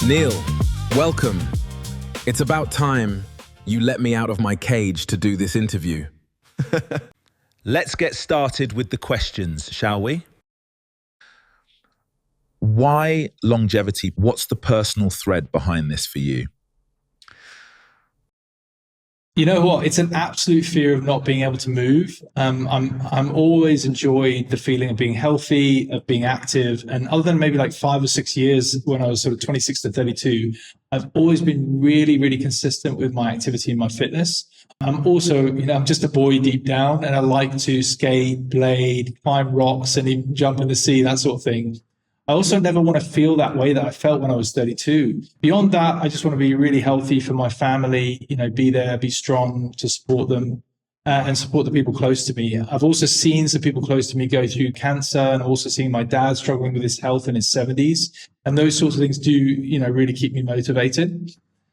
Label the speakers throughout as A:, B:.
A: Neill, welcome. It's about time you let me out of my cage to do this interview.
B: Let's get started with the questions, shall we? Why longevity? What's the personal thread behind this for you?
C: You know what? It's an absolute fear of not being able to move. I'm always enjoyed the feeling of being healthy, of being active. And other than maybe like 5 or 6 years when I was sort of 26 to 32, I've always been really, really consistent with my activity and my fitness. I'm also, I'm just a boy deep down, and I like to skate, blade, climb rocks, and even jump in the sea, that sort of thing. I also never want to feel that way that I felt when I was 32. Beyond that, I just want to be really healthy for my family, be there, be strong to support them and support the people close to me. I've also seen some people close to me go through cancer, and also seen my dad struggling with his health in his 70s. And those sorts of things do, really keep me motivated.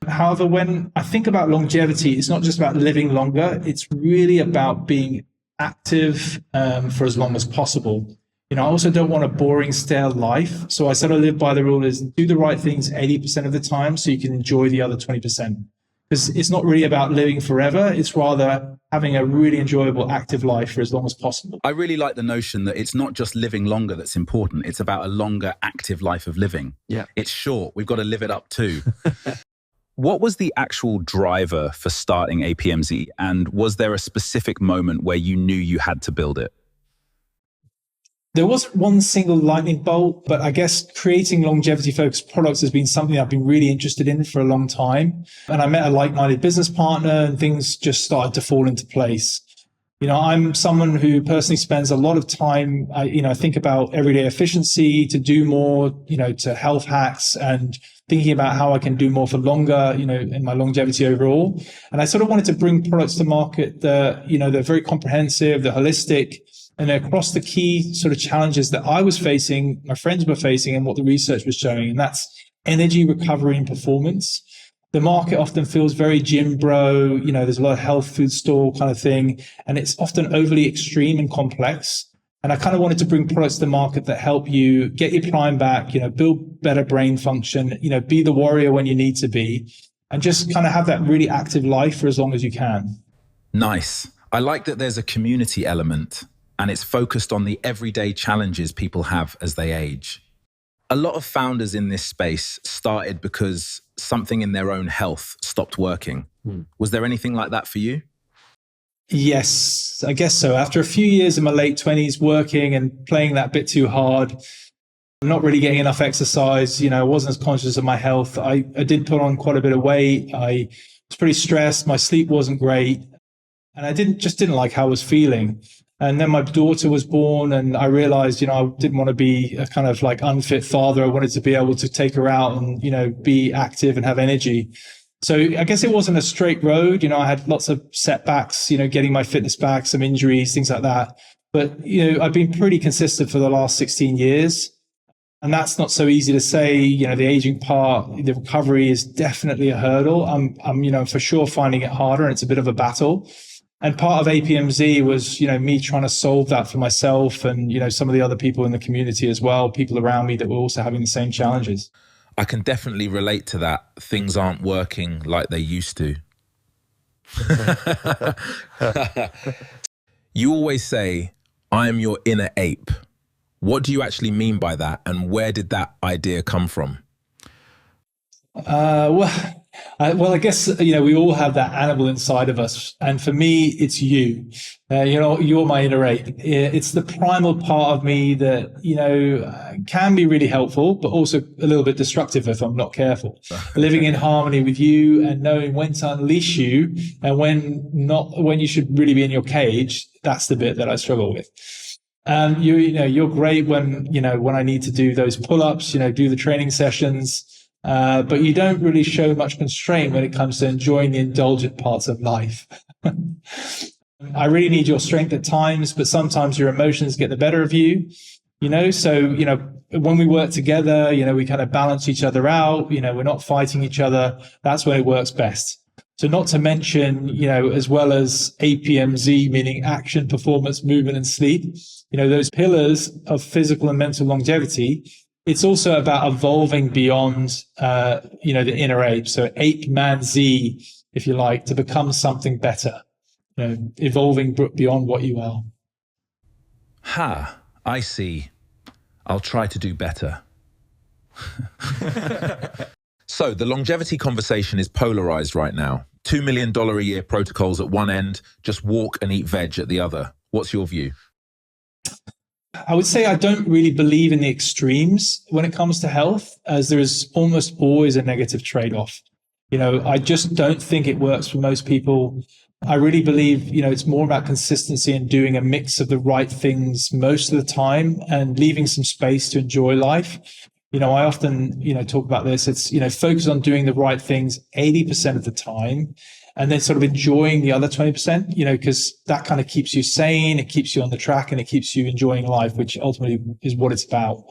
C: However, when I think about longevity, it's not just about living longer. It's really about being active for as long as possible. I also don't want a boring, stale life. So I sort of live by the rule is do the right things 80% of the time so you can enjoy the other 20%. Because it's not really about living forever. It's rather having a really enjoyable, active life for as long as possible.
B: I really like the notion that it's not just living longer that's important. It's about a longer, active life of living.
D: Yeah.
B: It's short. We've got to live it up too. What was the actual driver for starting APMZEE? And was there a specific moment where you knew you had to build it?
C: There wasn't one single lightning bolt, but I guess creating longevity-focused products has been something I've been really interested in for a long time. And I met a like-minded business partner, and things just started to fall into place. I'm someone who personally spends a lot of time, I think about everyday efficiency, to do more, to health hacks, and thinking about how I can do more for longer, in my longevity overall. And I sort of wanted to bring products to market that, they're very comprehensive, they're holistic, and across the key sort of challenges that I was facing, my friends were facing, and what the research was showing. And that's energy, recovery, and performance. The market often feels very gym bro, there's a lot of health food store kind of thing, and it's often overly extreme and complex. And I kind of wanted to bring products to the market that help you get your prime back, build better brain function, be the warrior when you need to be, and just kind of have that really active life for as long as you can.
B: Nice. I like that there's a community element, and it's focused on the everyday challenges people have as they age. A lot of founders in this space started because something in their own health stopped working. Was there anything like that for you?
C: Yes, I guess so. After a few years in my late 20s working and playing that bit too hard, not really getting enough exercise, I wasn't as conscious of my health. I did put on quite a bit of weight. I was pretty stressed. My sleep wasn't great. And I didn't like how I was feeling. And then my daughter was born, and I realized, I didn't want to be a kind of like unfit father. I wanted to be able to take her out and, be active and have energy. So I guess it wasn't a straight road. I had lots of setbacks, getting my fitness back, some injuries, things like that. But, I've been pretty consistent for the last 16 years. And that's not so easy to say. The aging part, the recovery is definitely a hurdle. I'm for sure finding it harder, and it's a bit of a battle. And part of APMZEE was, me trying to solve that for myself and, some of the other people in the community as well, people around me that were also having the same challenges.
B: I can definitely relate to that. Things aren't working like they used to. You always say, I am your inner ape. What do you actually mean by that? And where did that idea come from?
C: I guess, we all have that animal inside of us. And for me, it's you. You're my inner ape. It's the primal part of me that, can be really helpful, but also a little bit destructive if I'm not careful. Living in harmony with you and knowing when to unleash you and when you should really be in your cage, that's the bit that I struggle with. You're great when I need to do those pull-ups, do the training sessions. But you don't really show much constraint when it comes to enjoying the indulgent parts of life. I really need your strength at times, but sometimes your emotions get the better of you, So, when we work together, we kind of balance each other out, we're not fighting each other. That's when it works best. So not to mention, as well as APMZEE, meaning action, performance, movement, and sleep, those pillars of physical and mental longevity, It's also about evolving beyond, the inner ape. So APMZEE, if you like, to become something better, evolving beyond what you are.
B: Ha, I see. I'll try to do better. So the longevity conversation is polarized right now. $2 million a year protocols at one end, just walk and eat veg at the other. What's your view?
C: I would say I don't really believe in the extremes when it comes to health, as there is almost always a negative trade-off. I just don't think it works for most people. I really believe, it's more about consistency and doing a mix of the right things most of the time and leaving some space to enjoy life. I often, talk about this. It's, focus on doing the right things 80% of the time and then sort of enjoying the other 20%, because that kind of keeps you sane, it keeps you on the track, and it keeps you enjoying life, which ultimately is what it's about.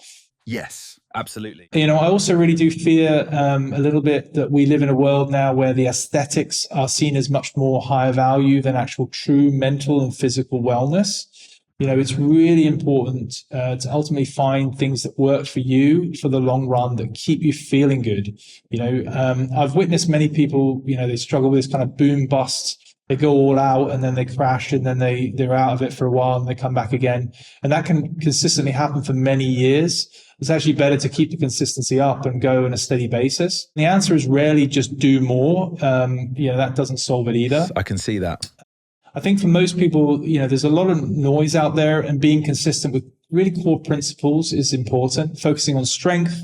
B: Yes, absolutely.
C: I also really do fear a little bit that we live in a world now where the aesthetics are seen as much more higher value than actual true mental and physical wellness. It's really important to ultimately find things that work for you for the long run, that keep you feeling good. I've witnessed many people, they struggle with this kind of boom bust. They go all out and then they crash and then they're out of it for a while and they come back again. And that can consistently happen for many years. It's actually better to keep the consistency up and go on a steady basis. The answer is rarely just do more. That doesn't solve it either.
B: I can see that.
C: I think for most people, there's a lot of noise out there, and being consistent with really core principles is important. Focusing on strength,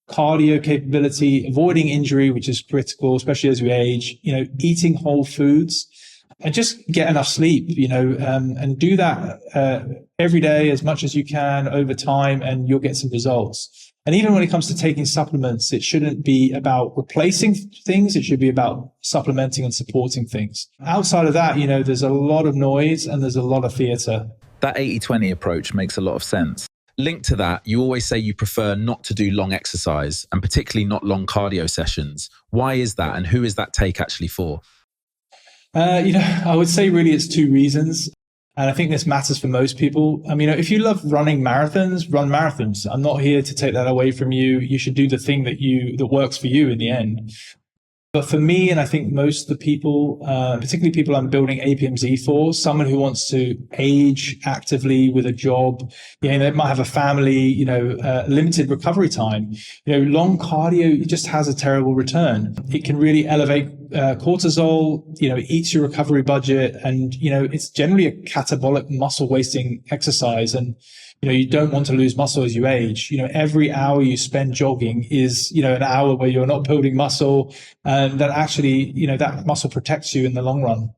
C: cardio capability, avoiding injury, which is critical, especially as we age, eating whole foods, and just get enough sleep, and do that every day as much as you can over time, and you'll get some results. And even when it comes to taking supplements, it shouldn't be about replacing things. It should be about supplementing and supporting things. Outside of that, there's a lot of noise and there's a lot of theater.
B: That 80-20 approach makes a lot of sense. Linked to that, you always say you prefer not to do long exercise, and particularly not long cardio sessions. Why is that? And who is that take actually for?
C: I would say really it's two reasons. And I think this matters for most people. If you love running marathons, run marathons. I'm not here to take that away from you. You should do the thing that works for you in the end. But for me, and I think most of the people, particularly people I'm building APMZEE for, someone who wants to age actively with a job, they might have a family, limited recovery time. Long cardio, it just has a terrible return. It can really elevate cortisol, eats your recovery budget, and, it's generally a catabolic muscle wasting exercise. And, you don't want to lose muscle as you age. Every hour you spend jogging is, an hour where you're not building muscle, and that actually, that muscle protects you in the long run.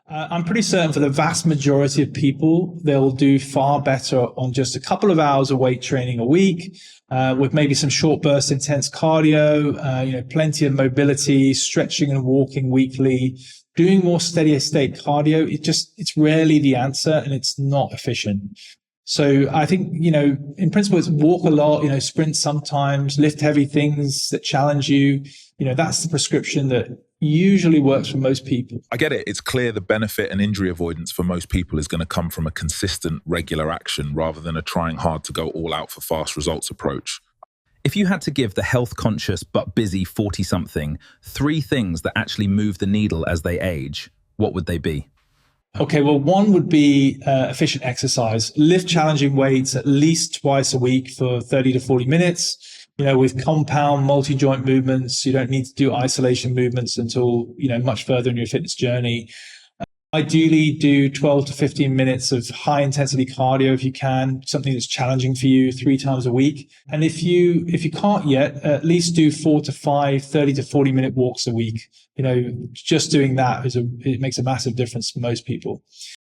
C: I'm pretty certain for the vast majority of people, they'll do far better on just a couple of hours of weight training a week, with maybe some short burst intense cardio, plenty of mobility, stretching and walking weekly. Doing more steady state cardio, it's rarely the answer, and it's not efficient. So I think, in principle, it's walk a lot, sprint sometimes, lift heavy things that challenge you. That's the prescription that usually works for most people.
D: I get it. It's clear the benefit and injury avoidance for most people is going to come from a consistent, regular action rather than a trying hard to go all out for fast results approach.
B: If you had to give the health-conscious but busy 40-something 3 things that actually move the needle as they age, what would they be?
C: Okay, well, one would be efficient exercise. Lift challenging weights at least twice a week for 30 to 40 minutes. With compound multi-joint movements. You don't need to do isolation movements until, much further in your fitness journey. Ideally, do 12 to 15 minutes of high intensity cardio if you can, something that's challenging for you 3 times a week. And if you can't yet, at least do 4 to 5, 30 to 40 minute walks a week. Just doing that it makes a massive difference for most people.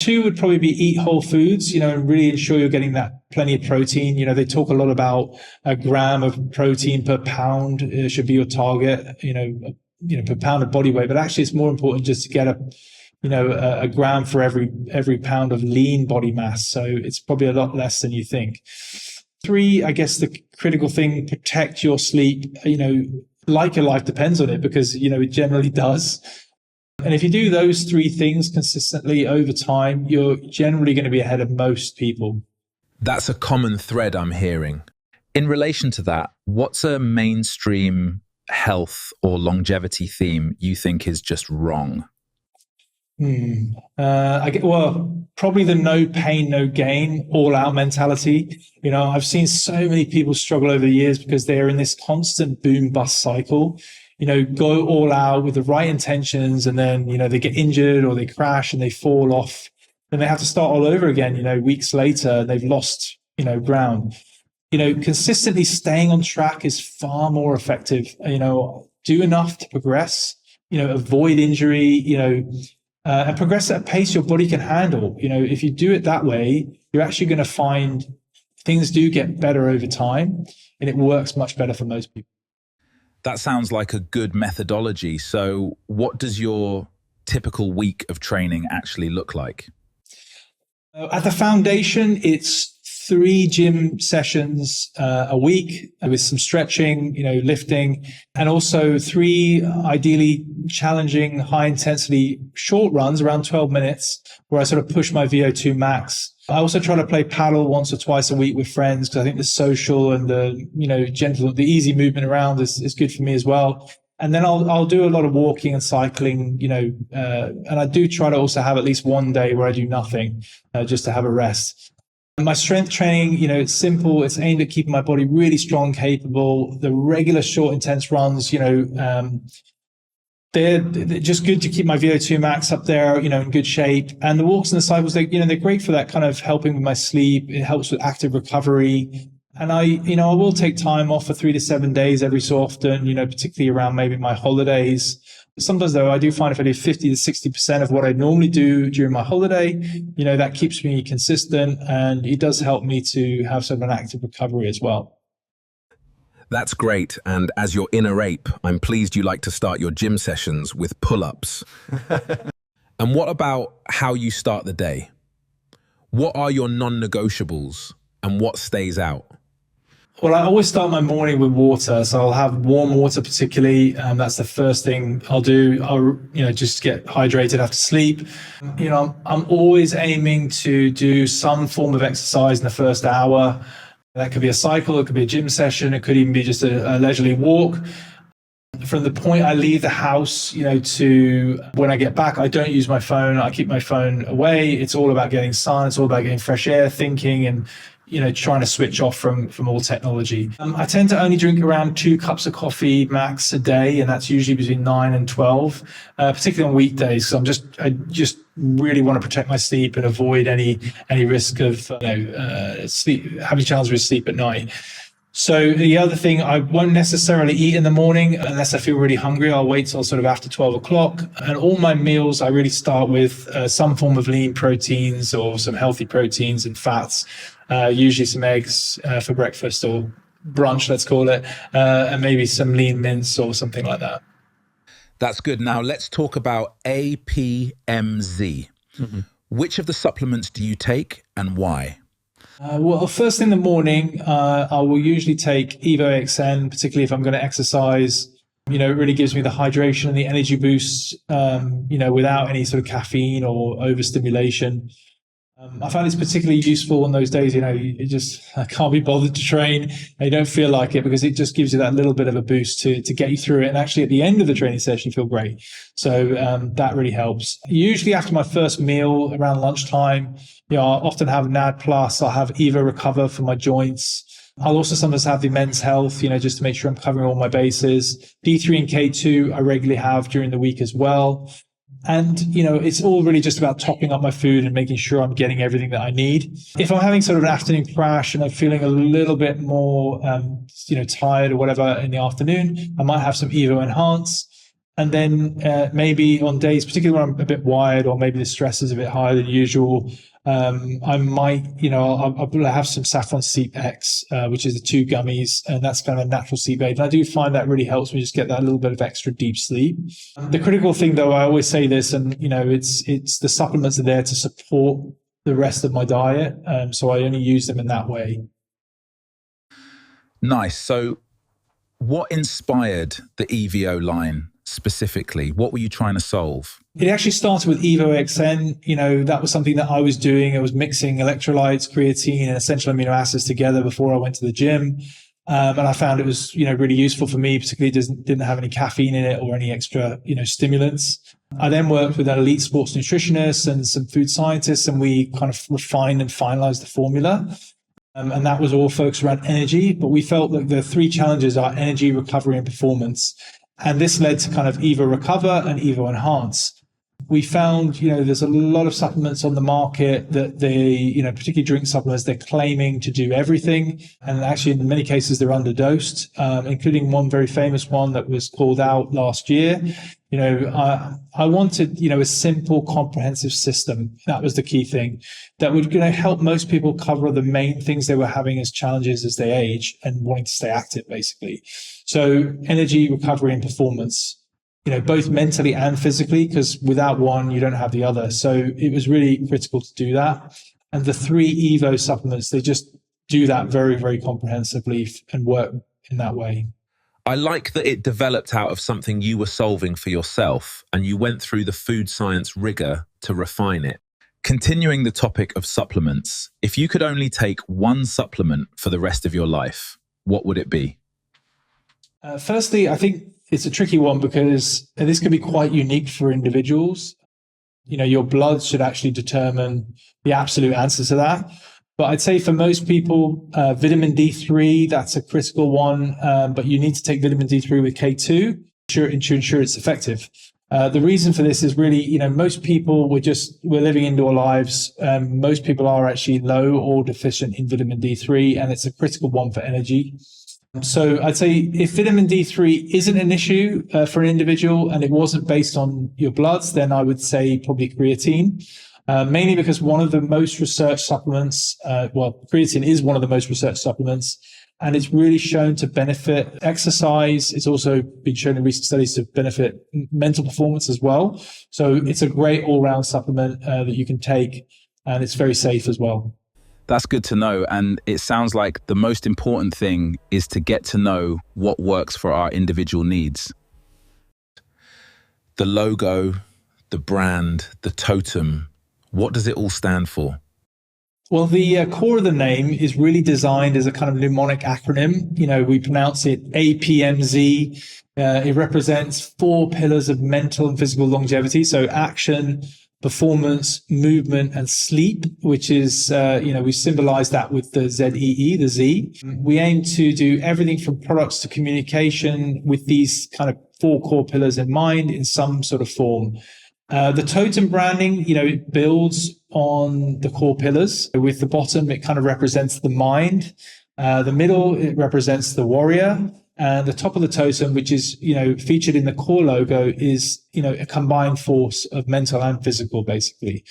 C: 2 would probably be eat whole foods, and really ensure you're getting that plenty of protein. They talk a lot about a gram of protein per pound should be your target, per pound of body weight. But actually, it's more important just to get a gram for every pound of lean body mass. So it's probably a lot less than you think. 3, I guess the critical thing, protect your sleep. Like your life depends on it, because, it generally does. And if you do those 3 things consistently over time, you're generally going to be ahead of most people.
B: That's a common thread I'm hearing. In relation to that, what's a mainstream health or longevity theme you think is just wrong?
C: Probably the no pain, no gain, all out mentality. I've seen so many people struggle over the years because they're in this constant boom bust cycle. Go all out with the right intentions, and then, they get injured or they crash and they fall off. Then they have to start all over again, weeks later, they've lost, ground. Consistently staying on track is far more effective. Do enough to progress, avoid injury, and progress at a pace your body can handle. If you do it that way, you're actually going to find things do get better over time, and it works much better for most people.
B: That sounds like a good methodology. So what does your typical week of training actually look like?
C: At the foundation, it's 3 gym sessions a week with some stretching, lifting, and also 3 ideally challenging, high intensity short runs around 12 minutes where I sort of push my VO2 max. I also try to play paddle once or twice a week with friends because I think the social and the, gentle, the easy movement around is good for me as well. And then I'll do a lot of walking and cycling, and I do try to also have at least one day where I do nothing, just to have a rest. My strength training, it's simple. It's aimed at keeping my body really strong, capable. The regular short, intense runs, they're just good to keep my VO2 max up there, in good shape. And the walks and the cycles, they're great for that, kind of helping with my sleep. It helps with active recovery. And I will take time off for 3 to 7 days every so often, particularly around maybe my holidays. Sometimes though, I do find if I do 50 to 60% of what I normally do during my holiday, that keeps me consistent, and it does help me to have sort of an active recovery as well.
A: That's great. And as your inner ape, I'm pleased you like to start your gym sessions with pull-ups. And what about how you start the day? What are your non-negotiables and what stays out?
C: Well, I always start my morning with water. So I'll have warm water particularly. That's the first thing I'll do. I'll, just get hydrated after sleep. I'm always aiming to do some form of exercise in the first hour. That could be a cycle, it could be a gym session, it could even be just a leisurely walk. From the point I leave the house, to when I get back, I don't use my phone. I keep my phone away. It's all about getting sun. It's all about getting fresh air, thinking, and trying to switch off from all technology. I tend to only drink around 2 cups of coffee max a day, and that's usually between 9 and 12, particularly on weekdays. So I just really want to protect my sleep and avoid any risk of sleep, having challenges with sleep at night. So the other thing, I won't necessarily eat in the morning unless I feel really hungry. I'll wait till sort of after 12 o'clock. And all my meals, I really start with some form of lean proteins or some healthy proteins and fats, usually some eggs for breakfast or brunch, let's call it, and maybe some lean mince or something like that.
B: That's good. Now let's talk about APMZEE. Mm-hmm. Which of the supplements do you take and why?
C: Well, first thing in the morning, I will usually take EvoXN, particularly if I'm going to exercise. It really gives me the hydration and the energy boost, without any sort of caffeine or overstimulation. I find it's particularly useful on those days, I can't be bothered to train and you don't feel like it, because it just gives you that little bit of a boost to get you through it. And actually at the end of the training session, you feel great. So that really helps. Usually after my first meal around lunchtime, I often have NAD+, I'll have Evo Recover for my joints. I'll also sometimes have the Men's Health, just to make sure I'm covering all my bases. D3 and K2 I regularly have during the week as well. And, it's all really just about topping up my food and making sure I'm getting everything that I need. If I'm having sort of an afternoon crash and I'm feeling a little bit more, tired or whatever in the afternoon, I might have some Evo Enhance. And then maybe on days, particularly when I'm a bit wired or maybe the stress is a bit higher than usual, I might, I'll have some Saffron Sleep X, which is the 2 gummies, and that's kind of a natural sleep aid. And I do find that really helps me just get that little bit of extra deep sleep. The critical thing, though, I always say this, and it's the supplements are there to support the rest of my diet, so I only use them in that way.
B: Nice. So, what inspired the EVO line specifically? What were you trying to solve?
C: It actually started with EvoXN. That was something that I was doing. I was mixing electrolytes, creatine, and essential amino acids together before I went to the gym. And I found it was, really useful for me, particularly didn't have any caffeine in it or any extra, stimulants. I then worked with an elite sports nutritionist and some food scientists, and we kind of refined and finalized the formula. And that was all focused around energy. But we felt that the three challenges are energy, recovery, and performance. And this led to kind of Evo Recover and Evo Enhance. We found, there's a lot of supplements on the market that they, particularly drink supplements, they're claiming to do everything. And actually, in many cases, they're underdosed, including one very famous one that was called out last year. I wanted, a simple, comprehensive system. That was the key thing that would, help most people cover the main things they were having as challenges as they age and wanting to stay active, basically. So energy, recovery, and performance. Both mentally and physically, because without one, you don't have the other. So it was really critical to do that. And the three Evo supplements, they just do that very, very comprehensively and work in that way.
B: I like that it developed out of something you were solving for yourself, and you went through the food science rigor to refine it. Continuing the topic of supplements, if you could only take one supplement for the rest of your life, what would it be?
C: Firstly, I think it's a tricky one because this can be quite unique for individuals. Your blood should actually determine the absolute answer to that. But I'd say for most people, vitamin D3, that's a critical one. But you need to take vitamin D3 with K2 to ensure it's effective. The reason for this is really, most people, we're living indoor lives. Most people are actually low or deficient in vitamin D3, and it's a critical one for energy. So I'd say if vitamin D3 isn't an issue for an individual and it wasn't based on your bloods, then I would say probably creatine, mainly because one of the most researched supplements, creatine is one of the most researched supplements, and it's really shown to benefit exercise. It's also been shown in recent studies to benefit mental performance as well. So it's a great all-round supplement that you can take, and it's very safe as well.
B: That's good to know. And it sounds like the most important thing is to get to know what works for our individual needs. The logo, the brand, the totem, what does it all stand for?
C: Well, the core of the name is really designed as a kind of mnemonic acronym. We pronounce it APMZEE. It represents 4 pillars of mental and physical longevity. So action, performance, movement, and sleep, which is, we symbolize that with the ZEE, the Z. We aim to do everything from products to communication with these kind of 4 core pillars in mind in some sort of form. The totem branding, it builds on the core pillars. With the bottom, it kind of represents the mind. The middle, it represents the warrior. And the top of the totem, which is, featured in the core logo, is, a combined force of mental and physical, basically.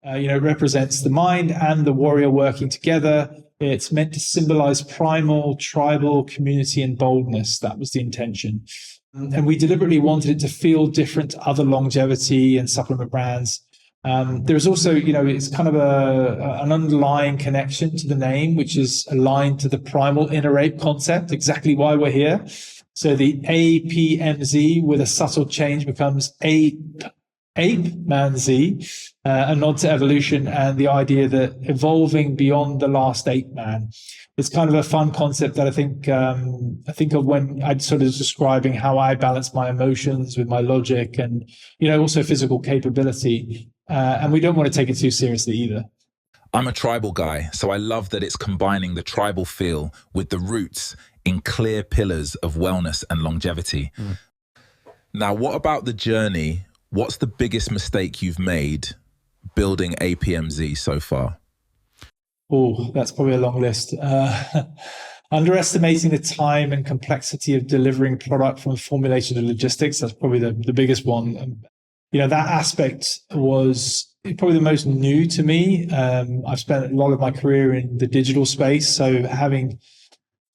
C: It represents the mind and the warrior working together. It's meant to symbolize primal, tribal, community, and boldness. That was the intention. And we deliberately wanted it to feel different to other longevity and supplement brands. There's also, it's kind of an underlying connection to the name, which is aligned to the primal inner ape concept, exactly why we're here. So the APMZEE with a subtle change becomes APMZEE, a nod to evolution and the idea that evolving beyond the last ape man. It's kind of a fun concept that I think of when I'm sort of describing how I balance my emotions with my logic and, also physical capability. And we don't want to take it too seriously either.
B: I'm a tribal guy, so I love that it's combining the tribal feel with the roots in clear pillars of wellness and longevity. Now, what about the journey? What's the biggest mistake you've made building APMZEE so far?
C: Oh, that's probably a long list. Underestimating the time and complexity of delivering product from formulation to logistics. That's probably the biggest one. That aspect was probably the most new to me. I've spent a lot of my career in the digital space. So having,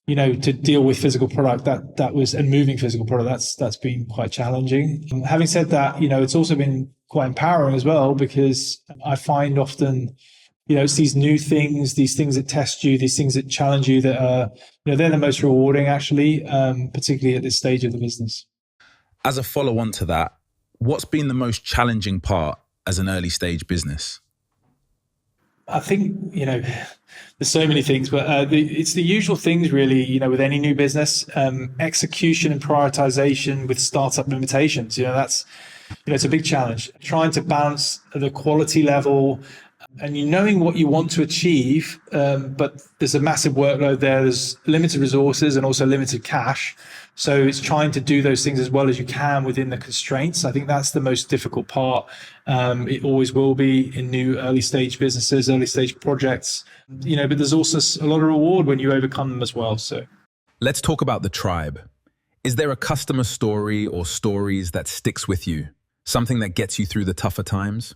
C: to deal with physical product, that was, and moving physical product, that's been quite challenging. Having said that, it's also been quite empowering as well, because I find often, it's these new things, these things that test you, these things that challenge you that are, they're the most rewarding actually, particularly at this stage of the business.
B: As a follow-on to that, what's been the most challenging part as an early stage business?
C: I think, there's so many things, but it's the usual things really, with any new business, execution and prioritization with startup limitations. That's, it's a big challenge. Trying to balance the quality level and knowing what you want to achieve, but there's a massive workload there. There's limited resources and also limited cash. So it's trying to do those things as well as you can within the constraints. I think that's the most difficult part. It always will be in new early stage businesses, early stage projects, but there's also a lot of reward when you overcome them as well. So
A: let's talk about the tribe. Is there a customer story or stories that sticks with you? Something that gets you through the tougher times?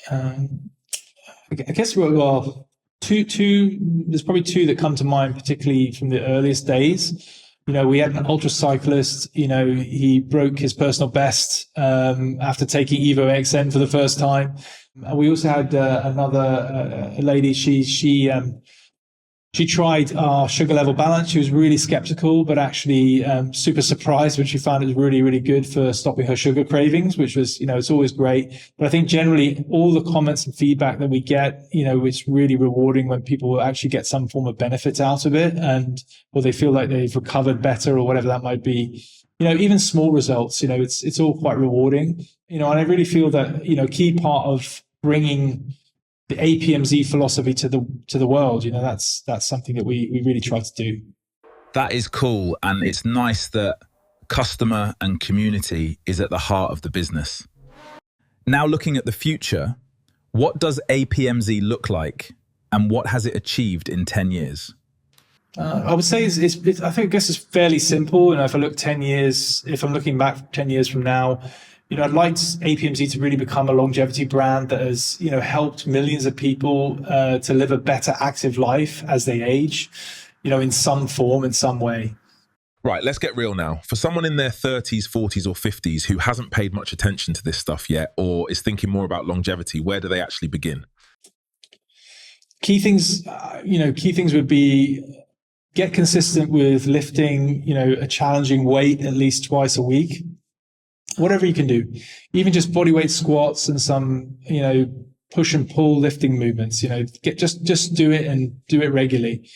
C: I guess, well, there's probably two that come to mind, particularly from the earliest days. We had an ultra cyclist, he broke his personal best after taking Evo XN for the first time. We also had another lady, she tried our sugar level balance. She was really skeptical, but actually super surprised when she found it was really, really good for stopping her sugar cravings, which was, it's always great. But I think generally all the comments and feedback that we get, it's really rewarding when people actually get some form of benefit out of it or they feel like they've recovered better or whatever that might be. Even small results, it's all quite rewarding. And I really feel that, key part of bringing the APMZEE philosophy to the world, that's something that we really try to do.
B: That is cool. And it's nice that customer and community is at the heart of the business.
A: Now looking at the future, what does APMZEE look like and what has it achieved in 10 years?
C: I would say I guess it's fairly simple. If I look 10 years, if I'm looking back 10 years from now, I'd like APMZEE to really become a longevity brand that has, helped millions of people to live a better active life as they age, in some form, in some way.
D: Right, let's get real now. For someone in their 30s, 40s or 50s who hasn't paid much attention to this stuff yet or is thinking more about longevity, where do they actually begin?
C: Key things would be get consistent with lifting, a challenging weight at least twice a week. Whatever you can do, even just bodyweight squats and some, push and pull lifting movements, just do it and do it regularly.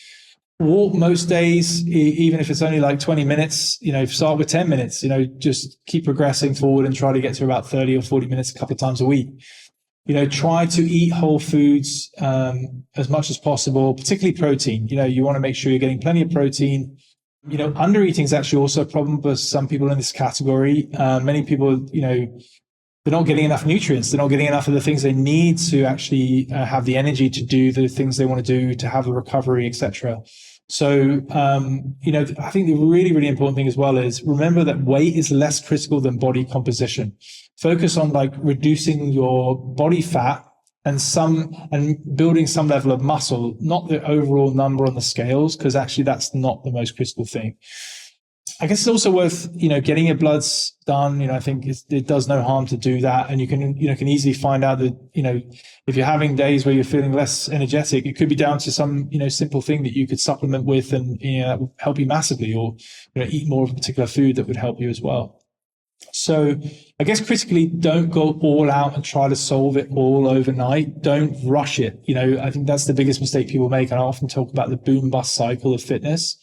C: Walk most days, even if it's only like 20 minutes, start with 10 minutes, just keep progressing forward and try to get to about 30 or 40 minutes a couple of times a week. Try to eat whole foods, as much as possible, particularly protein. You want to make sure you're getting plenty of protein. Under eating is actually also a problem for some people in this category. Many people, they're not getting enough nutrients. They're not getting enough of the things they need to actually have the energy to do the things they want to do, to have the recovery, etc. So, I think the really, really important thing as well is remember that weight is less critical than body composition. Focus on reducing your body fat and building some level of muscle, not the overall number on the scales, because actually that's not the most critical thing. I guess it's also worth, getting your bloods done. I think it does no harm to do that. And you can easily find out that, if you're having days where you're feeling less energetic, it could be down to some, simple thing that you could supplement with and, that would help you massively, or, eat more of a particular food that would help you as well. So I guess critically, don't go all out and try to solve it all overnight. Don't rush it. I think that's the biggest mistake people make. And I often talk about the boom bust cycle of fitness.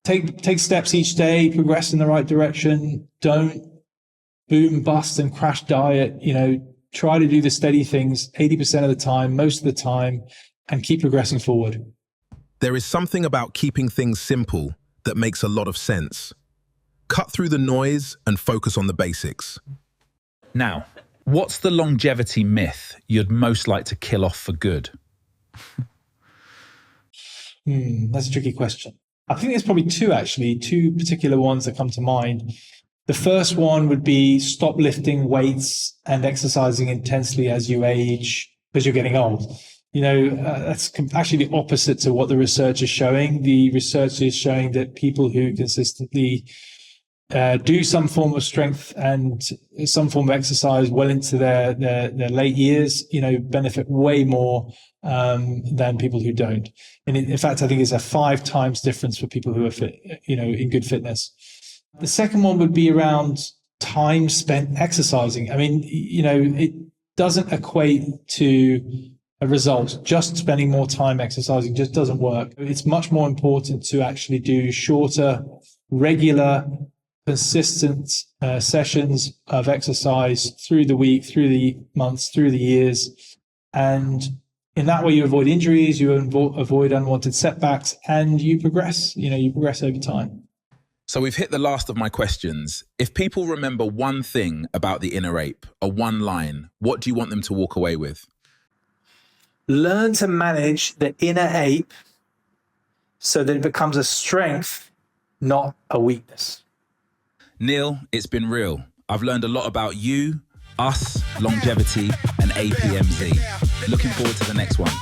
C: Take steps each day, progress in the right direction. Don't boom bust and crash diet. Try to do the steady things 80% of the time, most of the time, and keep progressing forward.
A: There is something about keeping things simple that makes a lot of sense. Cut through the noise and focus on the basics.
B: Now, what's the longevity myth you'd most like to kill off for good?
C: That's a tricky question. I think there's probably two particular ones that come to mind. The first one would be stop lifting weights and exercising intensely as you age because you're getting old. That's actually the opposite to what the research is showing. The research is showing that people who consistently do some form of strength and some form of exercise well into their late years, benefit way more than people who don't. And in fact, I think it's a 5 times difference for people who are fit, in good fitness. The second one would be around time spent exercising. I mean, it doesn't equate to a result. Just spending more time exercising just doesn't work. It's much more important to actually do shorter, regular, consistent sessions of exercise through the week, through the months, through the years. And in that way, you avoid injuries, you avoid unwanted setbacks, and you progress. You progress over time.
B: So we've hit the last of my questions. If people remember one thing about the Inner Ape, a one line, what do you want them to walk away with?
E: Learn to manage the inner ape so that it becomes a strength, not a weakness.
B: Neill, it's been real. I've learned a lot about you, us, longevity, and APMZEE. Looking forward to the next one.